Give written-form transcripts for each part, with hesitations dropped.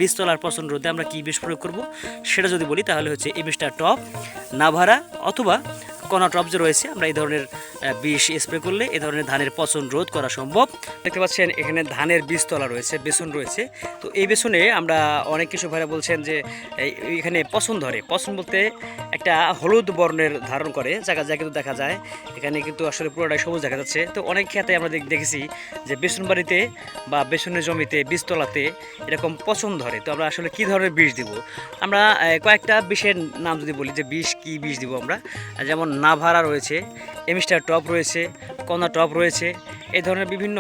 বীজতলার পচন রোধে আমরা কী বিষ প্রয়োগ করব সেটা যদি বলি তাহলে হচ্ছে এমিস্টার টপ, নাভারা অথবা কণা টপ যে রয়েছে, আমরা এই ধরনের বিষ স্প্রে করলে এই ধরনের ধানের পচন রোধ করা সম্ভব। দেখতে পাচ্ছেন এখানে ধানের বীজতলা রয়েছে, বেসন রয়েছে। তো এই বেসনে আমরা অনেক কিছু ভাইরা বলছেন যে এখানে পচন ধরে। পচন বলতে একটা হলুদ বর্ণের ধারণ করে, জায়গা জায়গা কিন্তু দেখা যায় এখানে কিন্তু আসলে পুরোটাই সবুজ দেখা যাচ্ছে। তো অনেক ক্ষেত্রে আমরা দেখেছি যে বেসন বাড়িতে বা বেসনের জমিতে বীজতলাতে এরকম পচন ধরে। তো আমরা আসলে কী ধরনের বিষ দিব? আমরা কয়েকটা বিষের নাম যদি বলি যে বিষ কী বিষ দিব আমরা, যেমন নাভারা রয়েছে, এমিস্টার টপ রয়েছে, কণা টপ রয়েছে। এই ধরনের বিভিন্ন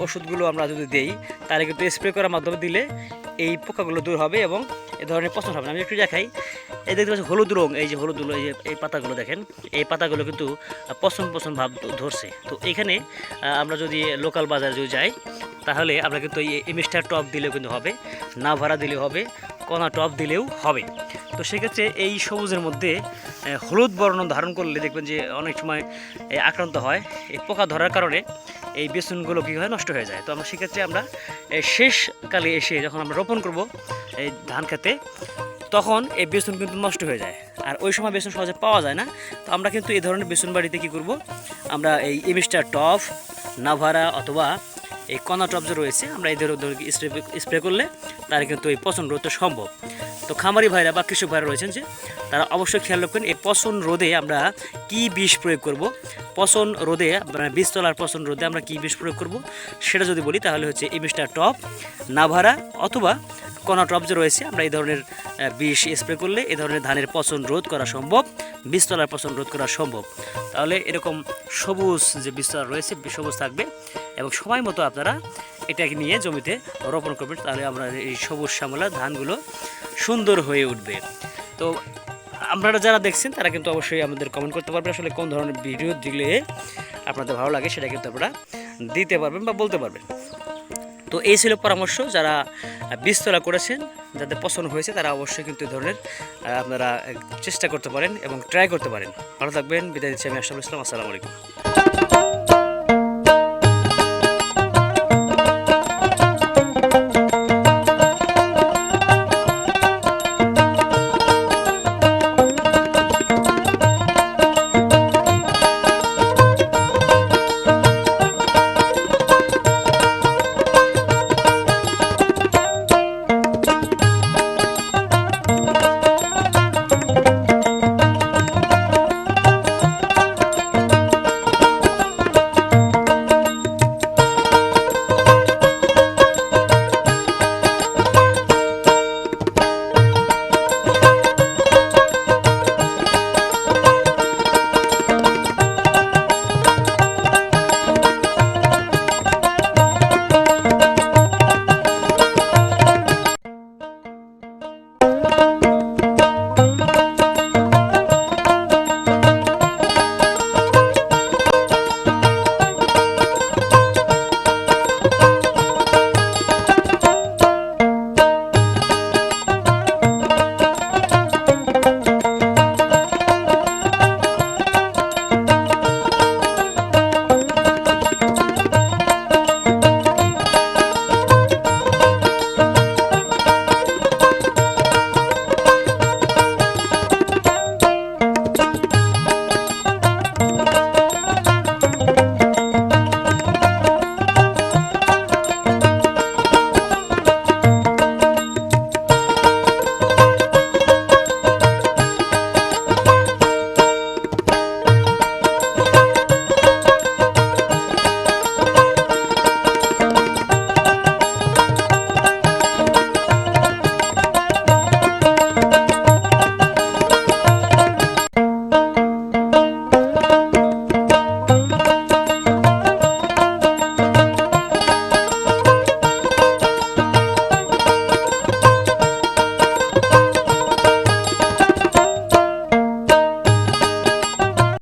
ওষুধগুলো আমরা যদি দেই তাহলে কিন্তু স্প্রে করার মাধ্যমে দিলে এই পোকাগুলো দূর হবে এবং এই ধরনের পচন হবে না। আমি একটু দেখাই, এই দেখতে পাচ্ছি হলুদ রঙ, এই যে হলুদ, এই যে এই পাতাগুলো দেখেন, এই পাতাগুলো কিন্তু পচন পচন ভাব ধরছে। তো এখানে আমরা যদি লোকাল বাজারে যদি যাই তাহলে আমরা কিন্তু এই এমিস্টার টপ দিলেও কিন্তু হবে, নাভারা দিলেও হবে, কণা টপ দিলেও হবে। তো সেক্ষেত্রে এই সবুজের মধ্যে হলুদ বর্ণ ধারণ করলে দেখবেন যে অনেক সময় আক্রান্ত হয়, এই পোকা ধরার কারণে এই বেসনগুলো কী হয়, নষ্ট হয়ে যায়। তো আমরা সেক্ষেত্রে আমরা শেষকালে এসে যখন আমরা রোপণ করব এই ধান খেতে, তখন এই বেসন কিন্তু নষ্ট হয়ে যায়, আর ওই সময় বেসন সহজে পাওয়া যায় না। তো আমরা কিন্তু এই ধরনের বেসন বাড়িতে কী করব, আমরা এই এমিস্টার টপ, নাভারা অথবা এই কণা টপ যে রয়েছে, আমরা এই ধরনের স্প্রে করলে তার কিন্তু এই পচন রোধ সম্ভব। তো খামারি ভাইরা বা কৃষক ভাইরা রয়েছেন যে তারা অবশ্যই খেয়াল রাখবেন এই পচন রোধে আমরা কি বিষ প্রয়োগ করব। পচন রোধে বীজতলার পচন রোধে আমরা কি বিষ প্রয়োগ করব সেটা যদি বলি তাহলে হচ্ছে এমিস্টার টপ, নাভারা অথবা কণা টপ যে রয়েছে, আমরা এই ধরনের বিষ স্প্রে করলে এই ধরনের ধানের পচন রোধ করা সম্ভব, বীজতলার পচন রোধ করা সম্ভব। তাহলে এরকম সবুজ যে বীজতলা রয়েছে সবুজ থাকবে এবং সময় মতো আপনারা এটাকে নিয়ে জমিতে রোপণ করবেন, তাহলে আমরা এই সবুজ শ্যামলা ধানগুলো সুন্দর হয়ে উঠবে। তো আপনারা যারা দেখছেন তারা কিন্তু অবশ্যই আমাদের কমেন্ট করতে পারবেন আসলে কোন ধরনের ভিডিও দিলে আপনাদের ভালো লাগে, সেটা কিন্তু আপনারা দিতে পারবেন বা বলতে পারবেন। তো এই ছিল পরামর্শ, যারা বীজতলা করেছেন, যাদের পছন্দ হয়েছে তারা অবশ্যই কিন্তু এই ধরনের আপনারা চেষ্টা করতে পারেন এবং ট্রাই করতে পারেন। ভালো থাকবেন, বিদায় দিচ্ছি আমি আশরাফুল ইসলাম। আসসালামু আলাইকুম।